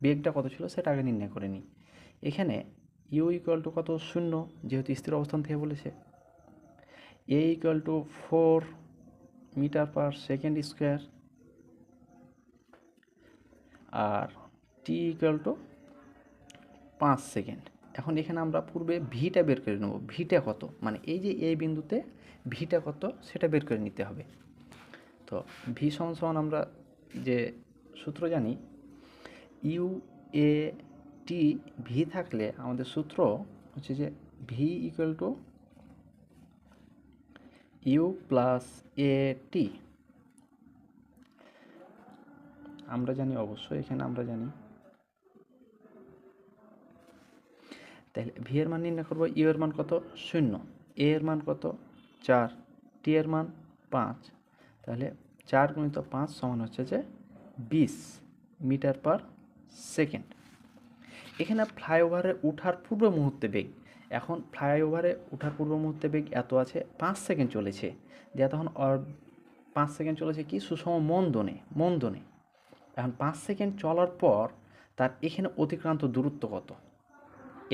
বেগটা কত ছিল সেটা আগে নির্ণয় করে নিই। এখানে ইউ ইকুয়াল টু কত, 0, যেহেতু স্থির অবস্থান থেকে বলেছে। A equal to 4 metre per second square, আর টি ইকুয়াল টু 5 সেকেন্ড। এখন এখানে আমরা পূর্বে ভিটা বের করে নেব, ভিটা কত, মানে এই যে এই বিন্দুতে ভিটা কত সেটা বের করে নিতে হবে। তো ভি সমান সমান আমরা যে সূত্র জানি, ইউ এ টি ভি থাকলে আমাদের সূত্র হচ্ছে যে v equal to u plus a t. আমরা জানি অবশ্যই, এখানে আমরা জানি। তাহলে ভি এর মান নির্ণয় করবো। ইউ এর মান কত, 0, এ এর মান কত, 4, টি এর মান 5। তাহলে 4 গুণিত 5 সমান হচ্ছে যে 20 মিটার পার সেকেন্ড। এখানে ফ্লাইওভারে ওঠার পূর্ব মুহূর্তে বেগ, এখন ফ্লাইওভারে ওঠার পূর্ব মুহূর্তে বেগ এত আছে, 5 সেকেন্ড চলেছে, যে তখন 5 সেকেন্ড চলেছে কি সুষম মন্দনে। এখন 5 সেকেন্ড চলার পর তার এখানে অতিক্রান্ত দূরত্ব কত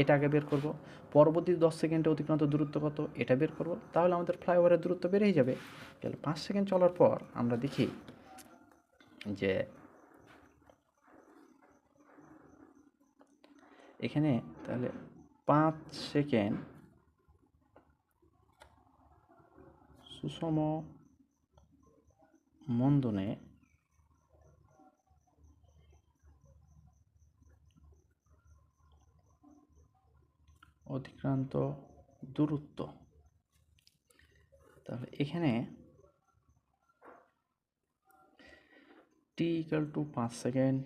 এটা আগে বের করব, পরবর্তী 10 সেকেন্ডে অতিক্রান্ত দূরত্ব কত এটা বের করব, তাহলে আমাদের ফ্লাইওভারের দূরত্ব বেড়েই যাবে। তাহলে 5 সেকেন্ড চলার পর আমরা দেখি যে এখানে তাহলে 5 সেকেন্ড সুষম মন্দনে অতিক্রান্ত দূরত্ব, তাহলে এখানে t equal to 5 second,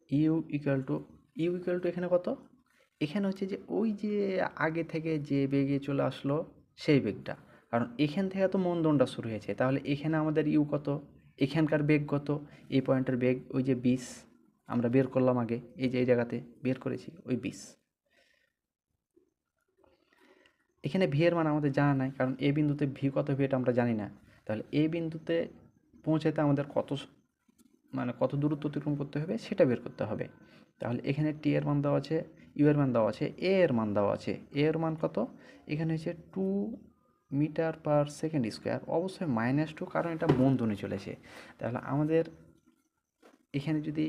u equal to এখানে কত, এখানে হচ্ছে যে ওই যে আগে থেকে যে বেগে চলে আসলো সেই বেগটা, কারণ এখান থেকে তো মন্দনটা শুরু হয়েছে, তাহলে এখানে আমাদের ইউ কত, এখানকার বেগ কত, এই পয়েন্টের বেগ ওই যে 20 আমরা বের করলাম আগে, এই যে এই জায়গাতে বের করেছি ওই 20। এখানে ভি এর মান আমাদের জানা নাই, কারণ এই বিন্দুতে ভি কত হবে এটা আমরা জানি না। তাহলে এই বিন্দুতে পৌঁছাতে আমাদের কত দূরত্ব অতিক্রম করতে হবে সেটা বের করতে হবে। তাহলে এখানে টি এর মান দেওয়া আছে, ইউ এর মান দেওয়া আছে, এ এর মান দেওয়া আছে। এ এর মান কত, এখানে হচ্ছে 2 মিটার পার সেকেন্ড স্কোয়ার, অবশ্যই -2 কারণ এটা মন্দনে চলেছে। তাহলে আমাদের এখানে যদি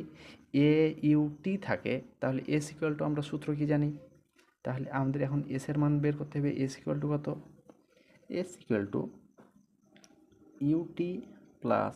এ ইউ টি থাকে তাহলে এস ইকুয়াল টু আমরা সূত্র কি জানি, তাহলে আমাদের এখন এস এর মান বের করতে হবে। এস ইকুয়াল টু কত, S equal to U T plus